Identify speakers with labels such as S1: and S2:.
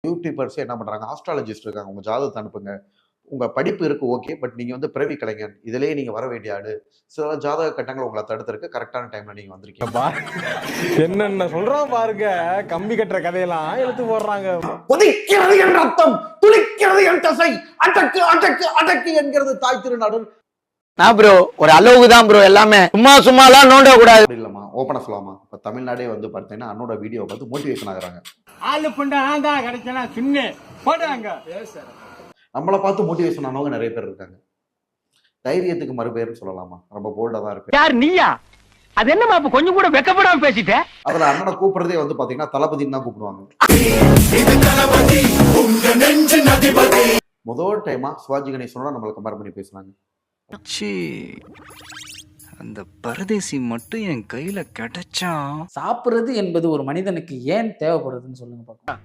S1: YouTubers என்ன பண்றாங்க, astrologist இருக்காங்க, உங்க ஜாதகத்தை அனுப்புங்க, உங்க படிப்பு இருக்கு ஓகே, பட் நீங்க வந்து பிறவி கலைஞன், இதுலயே நீங்க வர வேண்டிய ஆளு, சில ஜாதக கட்டங்கள் உங்களை தடுத்திருக்கு, கரெக்டான டைம்ல நீங்க வந்திருக்கீங்க.
S2: என்னென்ன சொல்றான் பாருங்க, கம்பி கட்டுற கதையெல்லாம் எடுத்து போடுறாங்க.
S1: கொதிக்கிறது என் ரத்தம், துளிக்கிறது என் தசை, அடக்கு அடக்கு அடக்கு என்கிறது தாய் திருநாடு.
S3: நான் ப்ரோ ஒரு அளவுக்கு தான் ப்ரோ, எல்லாமே சும்மாலாம் நோண்ட கூடாது.
S1: இல்லம்மா, ஓப்பனா சொல்லலாமா, இப்ப தமிழ்நாடே வந்து பார்த்தீங்கன்னா அண்ணோட வீடியோ பார்த்து மோட்டிவேஷன் ஆகுறாங்க.
S4: ஆளு புண்டா ஆண்டா கிடைச்சனா சின்ன போடுறாங்க.
S1: நம்மளை பார்த்து மோட்டிவேஷன் ஆனவங்க நிறைய பேர் இருக்காங்க. தைரியத்துக்கு மறுபெயர்னு சொல்லலாமா, ரொம்ப போல்டா தான் இருக்கு.
S3: யார் நீயா? அது என்னமா அப்ப கொஞ்சம் கூட வெக்கப்படாம பேசிட்ட?
S1: அதுல அண்ணனை கூப்பிடுறதே வந்து பாத்தீங்கன்னா தளபதினு தான் கூப்பிடுவாங்க. முதல் டைமா சிவாஜி கணேசனோட நம்மளை கம்பேர் பண்ணி பேசுனாங்க.
S5: அந்த பரதேசி மட்டும் என் கையில கிடைச்சா.
S6: சாப்பிடுறது என்பது ஒரு மனிதனுக்கு ஏன் தேவைப்படுதுன்னு சொல்லுங்க பாக்கலாம்.